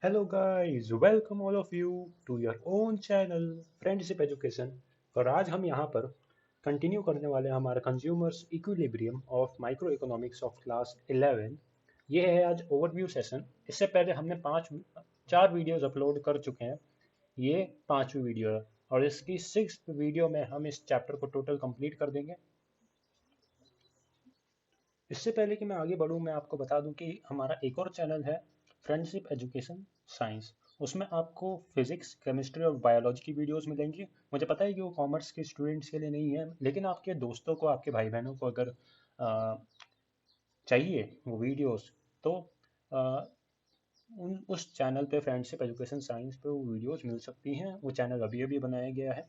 Hello guys, welcome all of you to your own channel friendship education. और आज हम यहाँ पर कंटिन्यू करने वाले हैं हमारा consumers equilibrium of micro economics of class 11। ये है आज ओवरव्यू सेशन। इससे पहले हमने चार वीडियोस अपलोड कर चुके हैं। ये पांचवी वीडियो है और इसकी सिक्स्थ वीडियो में हम इस चैप्टर को टोटल कंप्लीट कर देंगे। इससे पहले कि मैं आगे बढ़ूँ, मैं आपको बता दूं कि हमारा एक और चैनल है फ्रेंडशिप एजुकेशन साइंस। उसमें आपको फिजिक्स, केमिस्ट्री और बायोलॉजी की वीडियोस मिलेंगी। मुझे पता है कि वो कॉमर्स के स्टूडेंट्स के लिए नहीं है, लेकिन आपके दोस्तों को, आपके भाई बहनों को अगर चाहिए वो वीडियोस, तो आ, उस चैनल पे फ्रेंडशिप एजुकेशन साइंस पे वो वीडियोस मिल सकती हैं। वो चैनल अभी अभी बनाया गया है।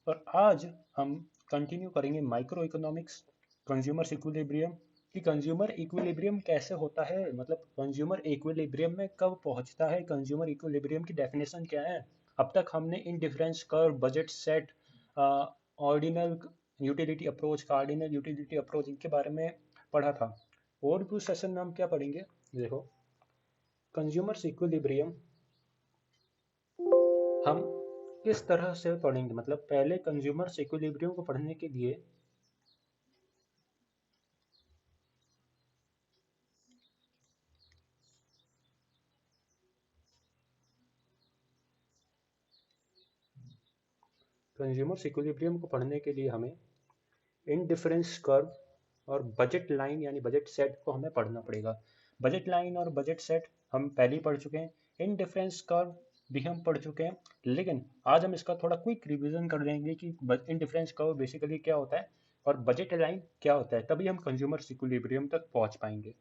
और आज हम कंटिन्यू करेंगे माइक्रो इकोनॉमिक्स, कंज्यूमर इक्विलिब्रियम। कि कंज्यूमर इक्विलिब्रियम कैसे होता है, मतलब कंज्यूमर इक्विलिब्रियम में कब पहुंचता है, कंज्यूमर इक्विलिब्रियम की डेफिनेशन क्या है। अब तक हमने indifference curve, budget set, ordinal utility approach, cardinal utility approach, इनके बारे में पढ़ा था। और भी सेशन में हम क्या पढ़ेंगे, देखो। कंज्यूमर इक्विलिब्रियम हम किस तरह से पढ़ेंगे, मतलब पहले कंज्यूमर इक्विलिब्रियम को पढ़ने के लिए कंज्यूमर इक्विलिब्रियम को पढ़ने के लिए हमें इंडिफरेंस कर्व और बजट लाइन यानी बजट सेट को हमें पढ़ना पड़ेगा। बजट लाइन और बजट सेट हम पहले ही पढ़ चुके हैं। इंडिफरेंस कर्व भी हम पढ़ चुके हैं, लेकिन आज हम इसका थोड़ा क्विक रिवीजन कर देंगे कि इंडिफरेंस कर्व बेसिकली क्या होता है और बजट लाइन क्या होता है, तभी हम कंज्यूमर इक्विलिब्रियम तक पहुंच पाएंगे।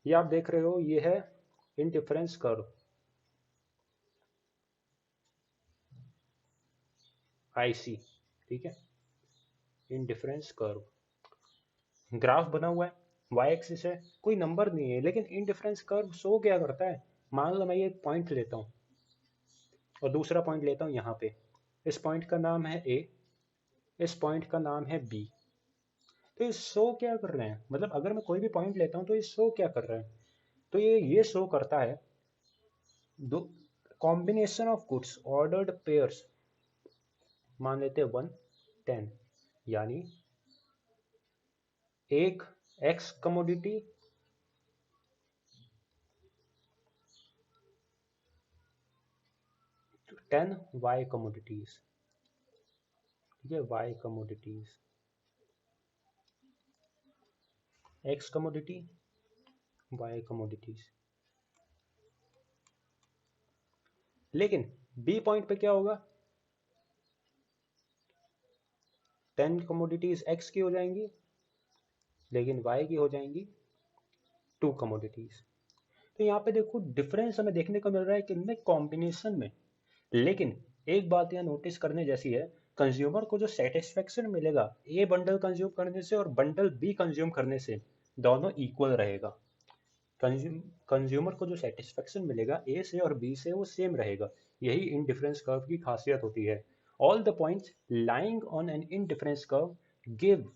ये आप देख रहे हो, ये है इंडिफरेंस कर्व, आईसी। ठीक है, इंडिफरेंस कर्व ग्राफ बना हुआ है, वाई एक्सिस है, कोई नंबर नहीं है, लेकिन इंडिफरेंस कर्व शो क्या करता है। मान लो मैं ये पॉइंट लेता हूँ और दूसरा पॉइंट लेता हूँ यहाँ पे। इस पॉइंट का नाम है ए, इस पॉइंट का नाम है बी। तो ये शो क्या कर रहे हैं, मतलब अगर मैं कोई भी पॉइंट लेता हूँ तो ये शो क्या कर रहा है, तो ये शो करता है दो combination of goods ordered pairs. मान लेते हैं 1 10, यानी एक एक्स कमोडिटी 10 वाई कमोडिटीज। ठीक है, Y commodities, X commodity, Y commodities. लेकिन बी पॉइंट पे क्या होगा, 10 कमोडिटीज एक्स की हो जाएंगी, लेकिन वाई की हो जाएंगी 2 कमोडिटीज। तो यहाँ पे देखो डिफरेंस हमें देखने को मिल रहा है कि इनमें कॉम्बिनेशन में। लेकिन एक बात यहाँ नोटिस करने जैसी है, कंज्यूमर को जो सेटिस्फेक्शन मिलेगा ए बंडल कंज्यूम करने से और बंडल बी कंज्यूम करने से, दोनों इक्वल रहेगा। कंज्यूमर को जो सेटिस्फेक्शन मिलेगा ए से और बी से वो सेम रहेगा। यही इनडिफरेंस कर्व की खासियत होती है। All the points lying on an indifference curve give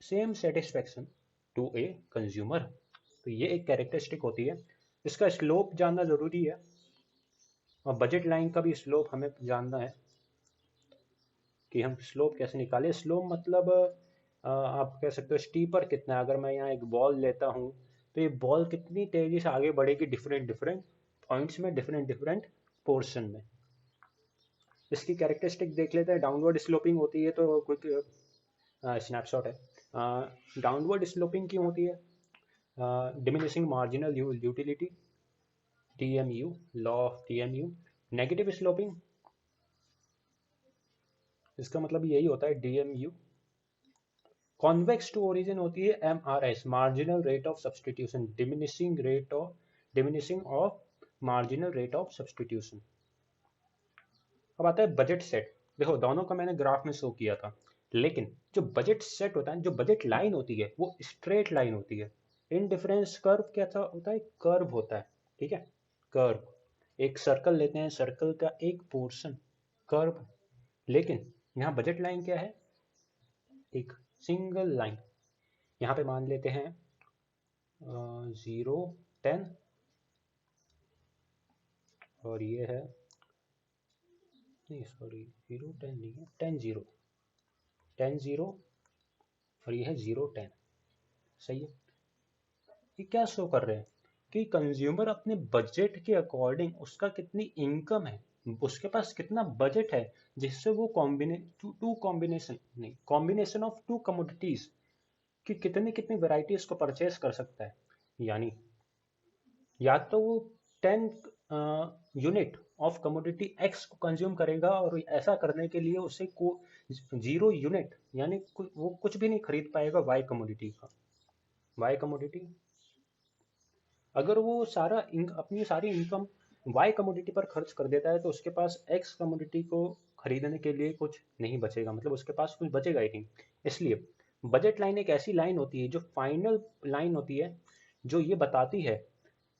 same satisfaction to a consumer. तो ये एक कैरेक्टरिस्टिक होती है। इसका स्लोप जानना जरूरी है और बजट लाइन का भी स्लोप हमें जानना है कि हम स्लोप कैसे निकालें। स्लोप मतलब आप कह सकते हो स्टीपर कितना है। अगर मैं यहाँ एक बॉल लेता हूँ तो ये बॉल कितनी तेजी से आगे बढ़ेगी डिफरेंट डिफरेंट पॉइंट्स में, डिफरेंट डिफरेंट पोर्शन में। इसकी कैरेक्टरिस्टिक देख लेते हैं। डाउनवर्ड स्लोपिंग होती है, तो क्विक स्नैपशॉट है। डाउनवर्ड स्लोपिंग क्यों होती है, diminishing marginal utility, TMU, law of TMU. Negative sloping, इसका मतलब यही होता है डीएमयू। कॉन्वेक्स टू ओरिजिन होती है MRS, marginal rate of substitution, diminishing of marginal rate of substitution. अब आता है बजट सेट। देखो दोनों का मैंने ग्राफ में शो किया था, लेकिन जो बजट सेट होता है, जो बजट लाइन होती है, वो स्ट्रेट लाइन होती है। इनडिफरेंस कर्व क्या था, होता है कर्व होता है। ठीक है, कर्व। एक सर्कल लेते हैं, सर्कल का एक पोर्शन कर्व। लेकिन यहाँ बजट लाइन क्या है, एक सिंगल लाइन। यहाँ पे मान लेते हैं 0 10 और ये है, नहीं सॉरी 0 10 नहीं है, 10 0, 10 0 और ये है 0 10। सही है। ये क्या शो कर रहे हैं कि कंज्यूमर अपने बजट के अकॉर्डिंग उसका कितनी इनकम है, उसके पास कितना बजट है, जिससे वो टू कॉम्बिनेशन नहीं कॉम्बिनेशन ऑफ टू कमोडिटीज कि कितने कितनी वेराइटीज को परचेस कर सकता है। यानी या तो वो 10 यूनिट ऑफ कमोडिटी एक्स को कंज्यूम करेगा और ऐसा करने के लिए उसे को 0 यूनिट यानी वो कुछ भी नहीं खरीद पाएगा वाई कमोडिटी का। वाई कमोडिटी अगर वो अपनी सारी इनकम वाई कमोडिटी पर खर्च कर देता है तो उसके पास एक्स कमोडिटी को खरीदने के लिए कुछ नहीं बचेगा, मतलब उसके पास कुछ बचेगा ही नहीं। इसलिए बजट लाइन एक ऐसी लाइन होती है जो फाइनल लाइन होती है, जो ये बताती है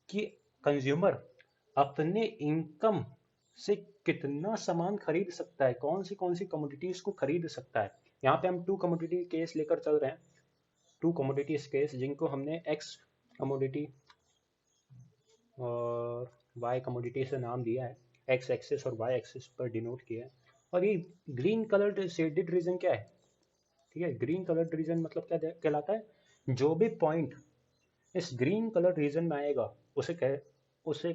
कि कंज्यूमर अपने इनकम से कितना सामान खरीद सकता है, कौन सी कमोडिटीज को खरीद सकता है। यहाँ पे हम टू कमोडिटी केस लेकर चल रहे हैं, टू कमोडिटीज केस जिनको हमने एक्स कमोडिटी और वाई कमोडिटी से नाम दिया है, एक्स एक्सिस और वाई एक्सिस पर डिनोट किया है। और ये ग्रीन कलर्ड शेडेड रीजन क्या है, ठीक है, ग्रीन कलर्ड रीजन मतलब क्या कहलाता है, जो भी पॉइंट इस ग्रीन कलर रीजन में आएगा उसे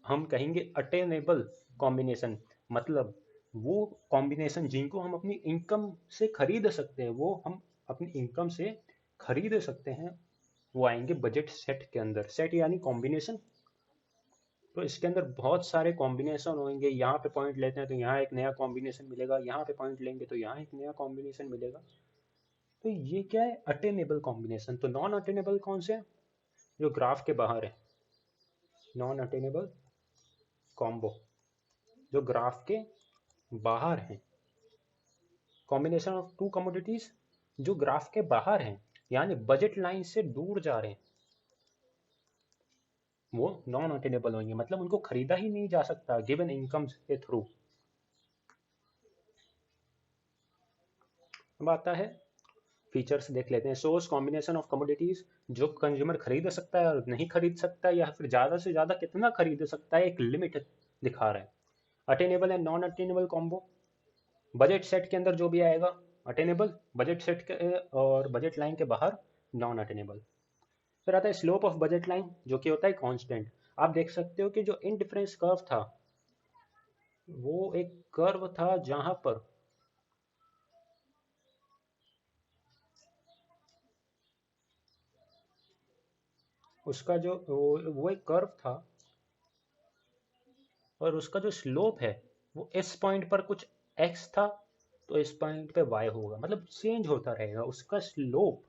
हम कहेंगे अटेनेबल कॉम्बिनेशन, मतलब वो कॉम्बिनेशन जिनको हम अपनी इनकम से खरीद सकते हैं, वो हम अपनी इनकम से खरीद सकते हैं, वो आएंगे बजट सेट के अंदर। सेट यानी कॉम्बिनेशन, तो इसके अंदर बहुत सारे कॉम्बिनेशन होंगे। यहाँ पे पॉइंट लेते हैं तो यहाँ एक नया कॉम्बिनेशन मिलेगा, यहाँ पे पॉइंट लेंगे तो यहाँ एक नया कॉम्बिनेशन मिलेगा। तो ये क्या है, अटेनेबल कॉम्बिनेशन। तो नॉन अटेनेबल कौन से हैं, जो ग्राफ के बाहर है, नॉन अटेनेबल कॉम्बो जो ग्राफ के बाहर हैं, कॉम्बिनेशन ऑफ टू कमोडिटीज जो ग्राफ के बाहर हैं यानी बजट लाइन से दूर जा रहे हैं, वो नॉन अटेनेबल होंगे, मतलब उनको खरीदा ही नहीं जा सकता गिवन इनकम के थ्रू। अब आता है फीचर्स, देख लेते हैं। सोर्स कॉम्बिनेशन ऑफ कमोडिटीज जो कंज्यूमर खरीद सकता है और नहीं खरीद सकता है, या फिर ज़्यादा से ज़्यादा कितना खरीद सकता है, एक लिमिट दिखा रहा है। Attainable and non attainable combo, budget set के अंदर जो भी आएगा अटेनेबल, बजट सेट के और बजट लाइन के बाहर नॉन अटेनेबल। फिर आता है स्लोप ऑफ बजट लाइन जो कि होता है कांस्टेंट। आप देख सकते हो कि जो इनडिफरेंस कर्व था वो एक कर्व था जहां पर उसका जो वो एक कर्व था और उसका जो स्लोप है वो इस पॉइंट पर कुछ x था तो इस पॉइंट पे y होगा, मतलब चेंज होता रहेगा, उसका स्लोप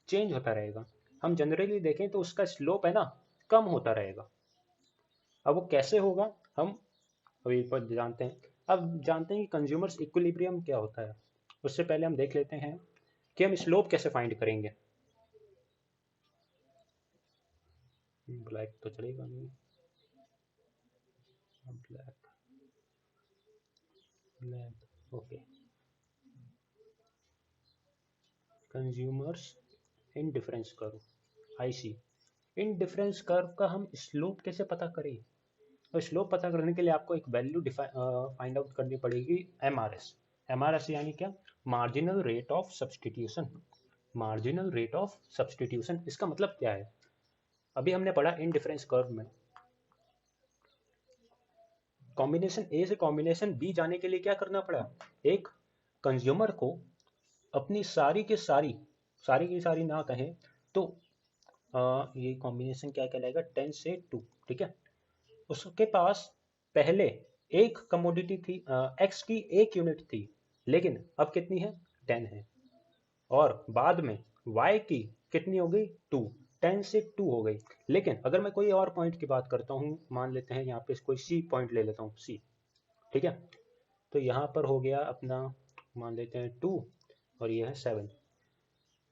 चेंज होता रहेगा। हम जनरली देखें तो उसका स्लोप है ना कम होता रहेगा। अब वो कैसे होगा हम अभी पर जानते हैं। अब जानते हैं कि कंज्यूमर्स इक्विलिब्रियम क्या होता है। उससे पहले हम देख लेते हैं कि हम स्लोप कैसे फाइंड करेंगे। ब्लैक तो चलेगा नहीं, black black okay. Consumers indifference curve, I C. Indifference curve का हम स्लोप कैसे पता करें, तो स्लोप पता करने के लिए आपको एक वैल्यू फाइंड आउट करनी पड़ेगी, M R S. M R S यानी क्या, marginal rate of substitution. Marginal rate of substitution इसका मतलब क्या है, अभी हमने पढ़ा इन डिफरेंस कर्व में कॉम्बिनेशन ए से कॉम्बिनेशन बी जाने के लिए क्या करना पड़ा, एक कंज्यूमर को अपनी सारी की सारी ना कहें तो ये कॉम्बिनेशन क्या कहलाएगा, 10 से 2, ठीक है। उसके पास पहले एक कमोडिटी थी, एक्स की एक यूनिट थी, लेकिन अब कितनी है, 10 है। और बाद में वाई की कितनी हो गई, 2, 10 से 2 हो गई। लेकिन अगर मैं कोई और पॉइंट की बात करता हूँ, मान लेते हैं यहाँ पे कोई सी पॉइंट ले लेता हूँ, सी, ठीक है। तो यहाँ पर हो गया अपना, मान लेते हैं 2 और ये है 7।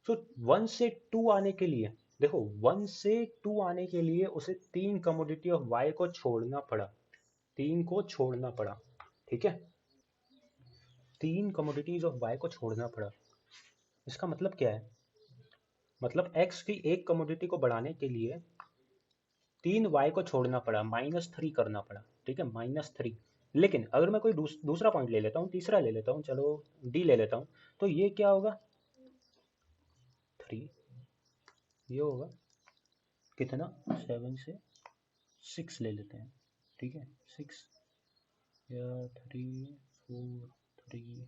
तो 1 से 2 आने के लिए, देखो 1 से 2 आने के लिए उसे 3 कमोडिटी ऑफ वाई को छोड़ना पड़ा, 3 को छोड़ना पड़ा, ठीक है। 3 कमोडिटीज ऑफ वाई को छोड़ना पड़ा। इसका मतलब क्या है, मतलब एक्स की एक कमोडिटी को बढ़ाने के लिए 3y को छोड़ना पड़ा, -3 करना पड़ा, ठीक है, -3। लेकिन अगर मैं कोई दूसरा पॉइंट ले लेता हूँ, तीसरा ले लेता हूँ, चलो डी ले लेता हूँ, तो ये क्या होगा 3, ये होगा कितना 7 से 6 ले लेते हैं, ठीक है 6 या 3 4 3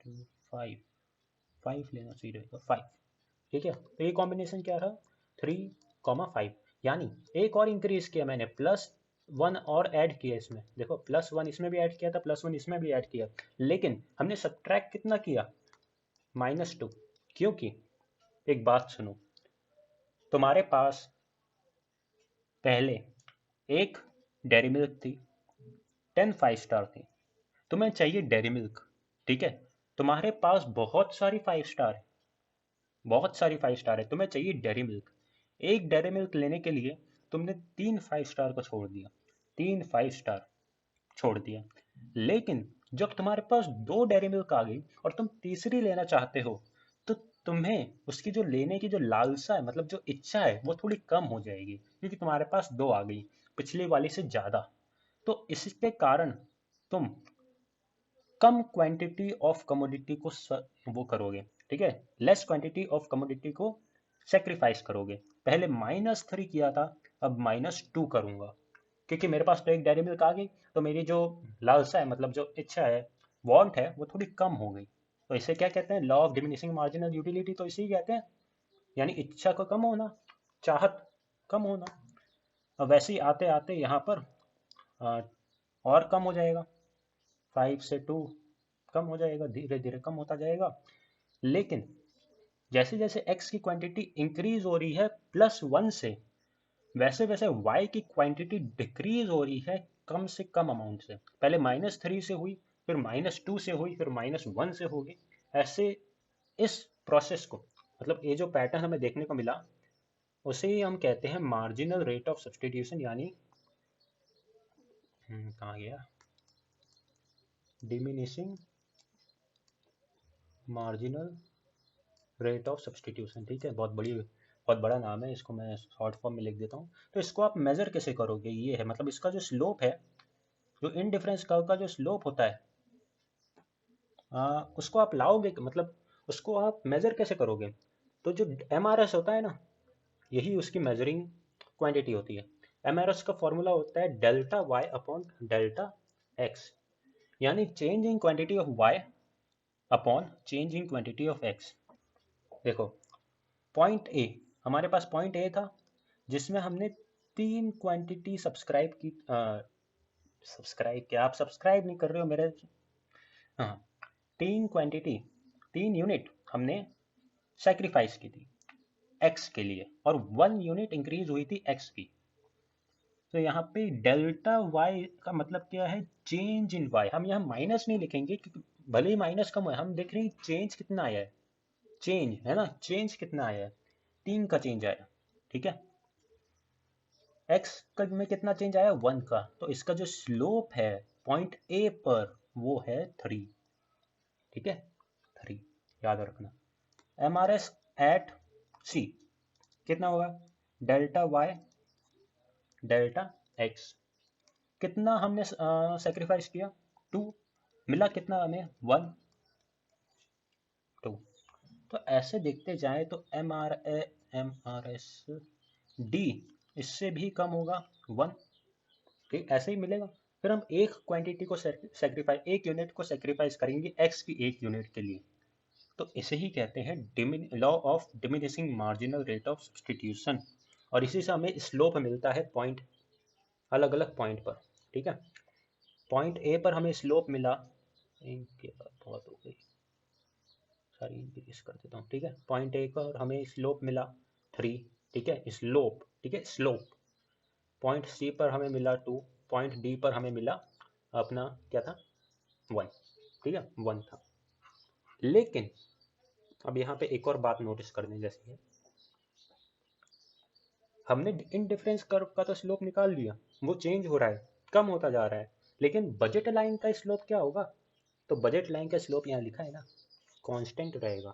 2 5, 5 लेना सही रहेगा 5, ठीक है। तो ये कॉम्बिनेशन क्या था 3,5, यानी एक और इंक्रीज किया मैंने, +1 और ऐड किया इसमें, देखो +1 इसमें भी ऐड किया था, +1 इसमें भी ऐड किया, लेकिन हमने सब्ट्रैक्ट कितना किया -2, क्योंकि एक बात सुनो, तुम्हारे पास पहले एक डेयरी मिल्क थी, 10 5 स्टार थी, तुम्हें चाहिए डेयरी मिल्क, ठीक है, तुम्हारे पास बहुत सारी 5 स्टार है, बहुत सारी 5 स्टार है, तुम्हें चाहिए डेयरी मिल्क, एक डेयरी मिल्क लेने के लिए तुमने 3 5 स्टार को छोड़ दिया, 3 5 स्टार छोड़ दिया, लेकिन जब तुम्हारे पास 2 डेयरी मिल्क आ गई और तुम तीसरी लेना चाहते हो, तो तुम्हें उसकी जो लेने की जो लालसा है, मतलब जो इच्छा है, वो थोड़ी कम हो जाएगी, क्योंकि तुम्हारे पास 2 आ गई पिछली वाली से ज़्यादा। तो इसके कारण तुम कम क्वांटिटी ऑफ कमोडिटी को वो करोगे, ठीक है, लेस क्वांटिटी ऑफ कमोडिटी को सेक्रीफाइस करोगे। पहले -3 किया था, अब -2 करूंगा, क्योंकि मेरे पास तो एक डेयरी मिल्क आ गई, तो मेरी जो लालसा है, मतलब जो इच्छा है, वांट है, वो थोड़ी कम हो गई। तो इसे क्या कहते हैं, law of diminishing marginal utility, तो इसे ही कहते हैं, यानी इच्छा का कम होना, चाहत कम होना। अब वैसे ही आते आते यहाँ पर आ, और कम हो जाएगा, 5 से 2 कम हो जाएगा, धीरे धीरे कम होता जाएगा, लेकिन जैसे जैसे x की क्वांटिटी इंक्रीज हो रही है +1 से, वैसे वैसे y की क्वांटिटी डिक्रीज हो रही है कम से कम अमाउंट से, पहले -3 से हुई, फिर -2 से हुई, फिर -1 से होगी, ऐसे इस प्रोसेस को, मतलब ये जो पैटर्न हमें देखने को मिला, उसे ही हम कहते हैं मार्जिनल रेट ऑफ सब्सटीट्यूशन, यानी कहाँ गया, diminishing marginal rate of substitution, ठीक है, बहुत बड़ा नाम है, इसको मैं शॉर्ट फॉर्म में लिख देता हूँ। तो इसको आप मेजर कैसे करोगे, ये है, मतलब इसका जो स्लोप है, जो इनडिफरेंस कर्व का जो स्लोप होता है, उसको आप लाओगे, मतलब उसको आप मेजर कैसे करोगे, तो जो MRS होता है ना, यही उसकी मेजरिंग क्वांटिटी होती है। MRS का फॉर्मूला होता है delta y upon delta x, यानी change in quantity of y upon change in quantity of x। देखो पॉइंट ए, हमारे पास पॉइंट ए था, जिसमें हमने 3 क्वांटिटी सब्सक्राइब की, सब्सक्राइब क्या, आप सब्सक्राइब नहीं कर रहे हो मेरे, हाँ, 3 क्वांटिटी, 3 यूनिट हमने सेक्रीफाइस की थी x के लिए, और 1 यूनिट इंक्रीज हुई थी x की। तो यहाँ पे डेल्टा y का मतलब क्या है, चेंज इन y, हम यहाँ माइनस नहीं लिखेंगे, क्योंकि भले ही माइनस कम है, हम देख रहे हैं चेंज कितना आया है, चेंज है ना, चेंज कितना आया है, 3 का चेंज आया, ठीक है, x में कितना चेंज आया 1 का, तो इसका जो स्लोप है पॉइंट ए पर, वो है 3, ठीक है 3, याद रखना। MRS एट C कितना होगा, डेल्टा y डेल्टा x, कितना हमने सेक्रीफाइस किया 2, मिला कितना हमें 1 2। तो ऐसे देखते जाए तो MRS D इससे भी कम होगा 1, ठीक ऐसे ही मिलेगा। फिर हम एक क्वांटिटी को सेक्रीफाइस, एक यूनिट को सेक्रीफाइस करेंगे x की एक यूनिट के लिए, तो इसे ही कहते हैं law of diminishing marginal rate of substitution, और इसी से हमें स्लोप मिलता है पॉइंट, अलग अलग पॉइंट पर, ठीक है। पॉइंट ए पर हमें स्लोप मिला, इनके बाद बहुत हो गई, सारी इंक्रीज कर देता हूँ, ठीक है, पॉइंट ए पर हमें स्लोप मिला 3, ठीक है, स्लोप, ठीक है स्लोप। पॉइंट सी पर हमें मिला 2, पॉइंट डी पर हमें मिला अपना क्या था 1, ठीक है 1 था। लेकिन अब यहाँ पे एक और बात नोटिस करने जैसी है, हमने इन डिफरेंस कर्व का तो स्लोप निकाल लिया, वो चेंज हो रहा है, कम होता जा रहा है, लेकिन बजट लाइन का स्लोप क्या होगा, तो बजट लाइन का स्लोप यहाँ लिखा है ना, कांस्टेंट रहेगा,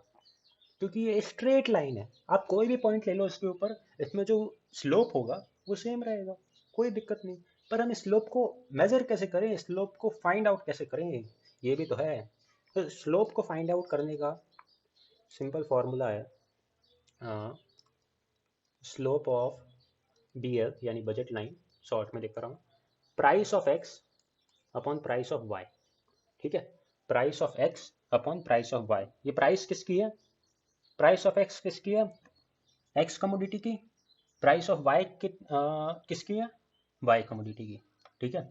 क्योंकि ये स्ट्रेट लाइन है, आप कोई भी पॉइंट ले लो इसके ऊपर, इसमें जो स्लोप होगा वो सेम रहेगा, कोई दिक्कत नहीं। पर हम स्लोप को मेजर कैसे करें, स्लोप को फाइंड आउट कैसे करें, ये भी तो है। तो स्लोप को फाइंड आउट करने का सिंपल फॉर्मूला है स्लोप ऑफ BL यानी बजट लाइन, शॉर्ट में लिख रहा हूँ, price of X upon price of Y. ठीक है, price of X upon price of Y. ये प्राइस किसकी है, प्राइस ऑफ एक्स किसकी है, एक्स कमोडिटी की, प्राइस ऑफ वाई किसकी है, वाई कमोडिटी की। ठीक है,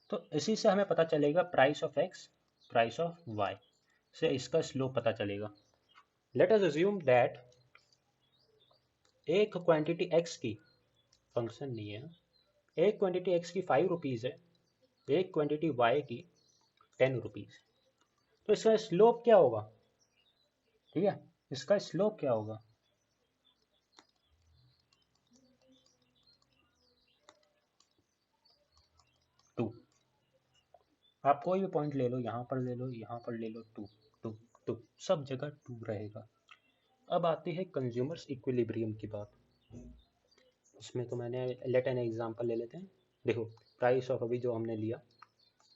तो इसी से हमें पता चलेगा price of X price of Y से इसका स्लोप पता चलेगा। लेट अस अज्यूम दैट एक क्वांटिटी एक्स की, फंक्शन नहीं है, एक क्वांटिटी एक्स की 5 रुपीज़ है, एक क्वांटिटी वाई की 10 रुपीज़। तो इसका स्लोप क्या होगा, ठीक है, इसका स्लोप क्या होगा, टू। आप कोई भी पॉइंट ले लो, यहाँ पर ले लो, यहाँ पर ले लो, टू टू टू, सब जगह टू रहेगा। अब आती है कंज्यूमर्स इक्विलिब्रियम की बात। इसमें तो मैंने लेट एन एग्जांपल ले लेते हैं। देखो प्राइस ऑफ अभी जो हमने लिया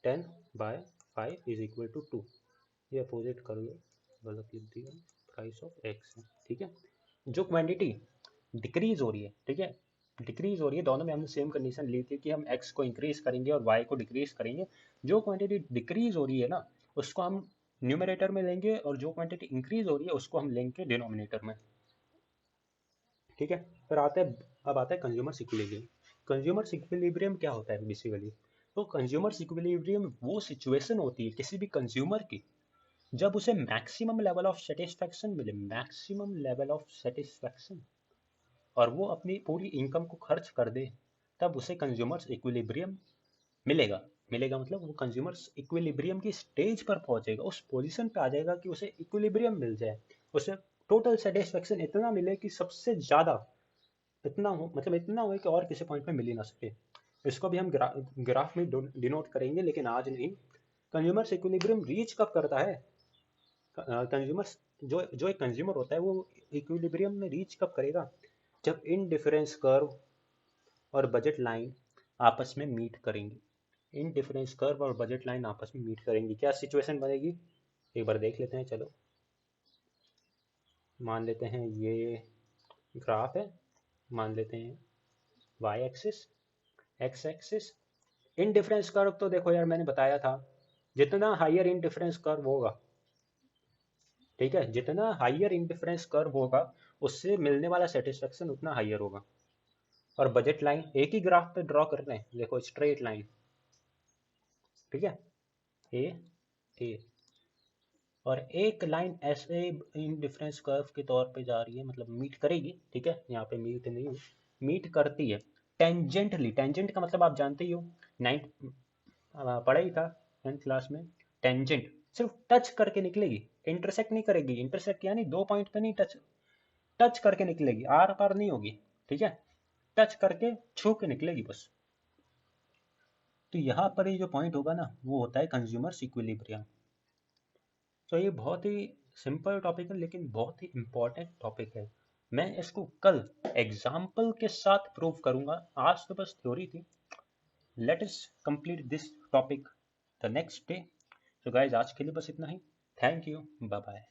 10/5 इज इक्वल टू 2, ये अपोजिट कर लो, गलत लिख दिया, प्राइस ऑफ एक्स है। ठीक है, जो क्वांटिटी डिक्रीज हो रही है, ठीक है, डिक्रीज हो रही है, दोनों में हमने सेम कंडीशन ली थी कि हम एक्स को इंक्रीज करेंगे और वाई को डिक्रीज करेंगे। जो क्वांटिटी डिक्रीज हो रही है ना, उसको हम न्यूमरेटर में लेंगे और जो क्वांटिटी इंक्रीज हो रही है उसको हम लेंगे डिनोमिनेटर में। ठीक है, फिर अब आता है कंज्यूमर इक्विलिब्रियम। कंज्यूमर इक्विलिब्रियम क्या होता है बेसिकली, तो कंज्यूमर इक्विलिब्रियम वो सिचुएशन होती है किसी भी कंज्यूमर की जब उसे मैक्सिमम लेवल ऑफ सेटिस्फैक्शन मिले, मैक्सिमम लेवल ऑफ सेटिस्फैक्शन, और वो अपनी पूरी इनकम को खर्च कर दे, तब उसे कंज्यूमर्स इक्विलिब्रियम मिलेगा। मिलेगा मतलब वो कंज्यूमर्स इक्विलिब्रियम की स्टेज पर पहुंचेगा, उस पोजीशन पे आ जाएगा कि उसे इक्विलिब्रियम मिल जाए, उसे टोटल सेटिस्फेक्शन इतना मिले कि सबसे ज़्यादा इतना हो, मतलब इतना हो कि और किसी पॉइंट पे मिल ही ना सके। इसको भी हम ग्राफ में डिनोट करेंगे, लेकिन आज नहीं। कंज्यूमर्स इक्विलिब्रियम रीच कब करता है, कंज्यूमर्स जो एक कंज्यूमर होता है वो इक्विलिब्रियम में रीच कब करेगा, जब इन डिफरेंस कर्व और बजट लाइन आपस में मीट करेंगे। इन डिफरेंस कर्व और बजट लाइन आपस में मीट करेंगी, क्या सिचुएशन बनेगी, एक बार देख लेते हैं। चलो मान लेते हैं ये ग्राफ है, मान लेते हैं Y axis, X axis. Indifference curve तो देखो यार मैंने बताया था, जितना हाइयर इन डिफरेंस कर्व होगा, ठीक है, जितना हाइयर इन डिफरेंस कर्व होगा उससे मिलने वाला सेटिस्फेक्शन उतना हाइयर होगा। और बजट लाइन एक ही ग्राफ पे ड्रॉ कर रहे हैं, देखो स्ट्रेट लाइन, ठीक है, ए ए, और एक लाइन ऐसे इन डिफरेंस कर्व के तौर पे जा रही है, मतलब मीट करेगी, ठीक है, यहाँ पे मीट नहीं हुई, मीट करती है टेंजेंटली। टेंजेंट का मतलब आप जानते ही हो, नाइन्थ पढ़ा ही था 10th क्लास में। टेंजेंट सिर्फ टच करके निकलेगी, इंटरसेक्ट नहीं करेगी। इंटरसेक्ट यानी दो पॉइंट पे नहीं टच, टच करके निकलेगी, आर पार नहीं होगी, ठीक है, टच करके छू के निकलेगी बस। तो यहाँ पर ये जो पॉइंट होगा ना वो होता है कंज्यूमर्स इक्विलिब्रियम। तो ये बहुत ही सिंपल टॉपिक है लेकिन बहुत ही इम्पोर्टेंट टॉपिक है। मैं इसको कल एग्जाम्पल के साथ प्रूव करूंगा, आज तो बस थ्योरी थी। Let us complete this topic the next day. तो गाइज आज के लिए बस इतना ही, थैंक यू, बाय बाय।